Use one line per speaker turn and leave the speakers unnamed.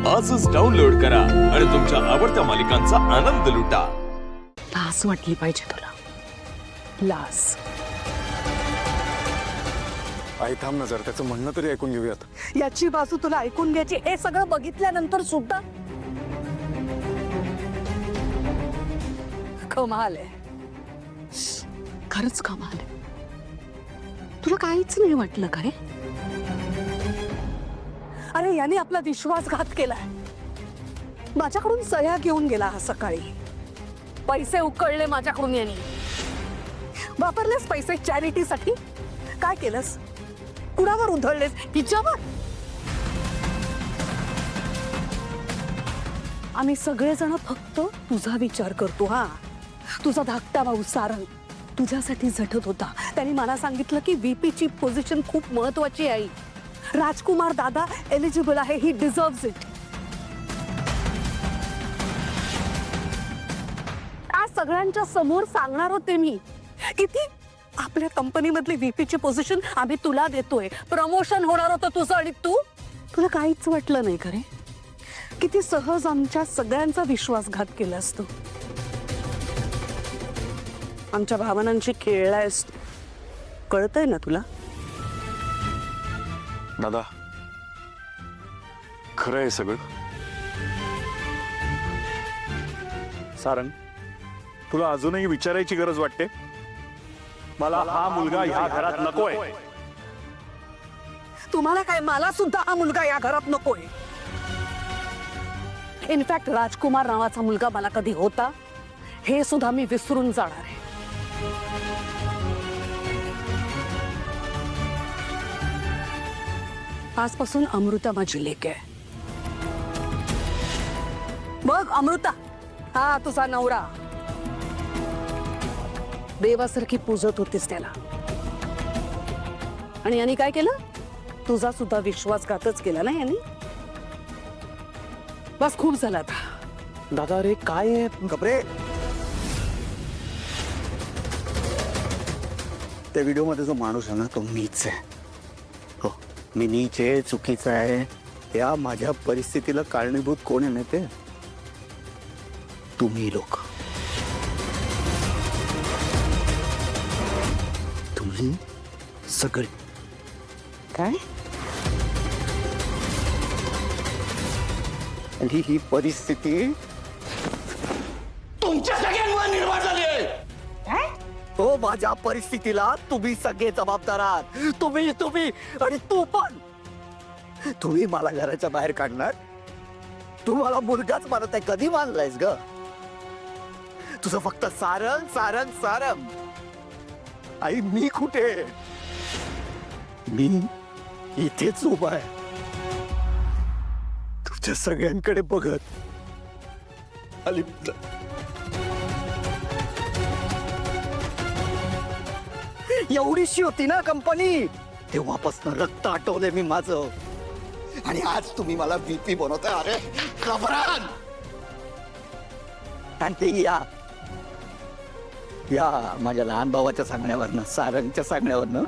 आजच डाउनलोड करा आणि तुमच्या आवडत्या मालिकांचा आनंद लुटा।
लाज वाटली पाहिजे तुला, लाज।
आई थांब ना, जर त्याचं म्हणणं तरी ऐकून घेऊयात।
याची बाजू तुला ऐकून घ्यायची, हे सगळं बघितल्यानंतर सुद्धा कमाल आहे, खरंच कमाल आहे। तुला काहीच नाही वाटलं का रे? अरे याने आपला विश्वासघात केलाय, माझ्याकडून सह्या घेऊन गेला हा सकाळी, पैसे उकळले माझ्याकडून यांनी, वापरलेस पैसे चॅरिटीसाठी। काय केलंस? कुणावर उधळलेस? हिच्यावर। आम्ही सगळेजण फक्त तुझा विचार करतो। हा, तुझा धाकटा भाऊ सारंग तुझ्यासाठी झटत होता। त्यांनी मला सांगितलं की VP ची पोझिशन खूप महत्वाची आहे, राजकुमार दादा एलिजिबल आहे, ही डिझर्व्स इट। आज सगळ्यांच्या समोर सांगणार होते मी किती आपल्या कंपनी मधली VP ची पोझिशन आम्ही तुला देतोय, प्रमोशन होणार होतं तुझं, आणि तुला काहीच वाटलं नाही खरे? किती सहज आमच्या सगळ्यांचा विश्वासघात केलास तू, आमच्या भावनांशी खेळलायस, कळतंय ना तुला?
दादा, खरं आहे सगळं? सारंग, तुला अजूनही विचारायची गरज वाटते? मला हा मुलगा ह्या घरात नकोय।
तुम्हाला काय? मला सुद्धा हा मुलगा या घरात नकोय। इनफॅक्ट राजकुमार नावाचा मुलगा मला कधी होता हे सुद्धा मी विसरून जाणार आहे। आजपासून अमृता माझी लेक आहे। बघ अमृता, हा तुझा नवरा, देवासारखी पूजत होतीस त्याला, आणि यांनी काय केलं? तुझा सुद्धा विश्वासघातच केला ना यांनी। बस, खूप झाला आता।
दादा, अरे काय आहे?
कपरे, त्या व्हिडिओ मध्ये जो माणूस आहे ना, तो मीच आहे। हो, मी नीच आहे, चुकीचा आहे। या माझ्या परिस्थितीला कारणीभूत कोण आहे माहिती आहे? तुम्ही लोक, तुम्ही सगळे।
काय?
आणि ही परिस्थिती तुमच्या सगळ्यांमुळे निर्माण झाली आहे। हो, माझ्या परिस्थितीला तुम्ही सगळे जबाबदार आहात। तुम्ही आणि तू पण। तुम्ही मला घराच्या बाहेर काढणार, तुम्हाला मुलगाच मानत आहे, कधी मानलायस ग? तुझं फक्त सारंग सारंग सारंग। आई, मी कुठे? मी इथेच उभा आहे, तुमच्या सगळ्यांकडे बघत। एवढीशी होती ना कंपनी, तेव्हापासून रक्त आटवलंय मी माझं, आणि आज तुम्ही मला VP बनवताय। अरे घबरान! आणि ते या माझ्या लहान भावाच्या सांगण्यावरनं, सारंगच्या सांगण्यावरनं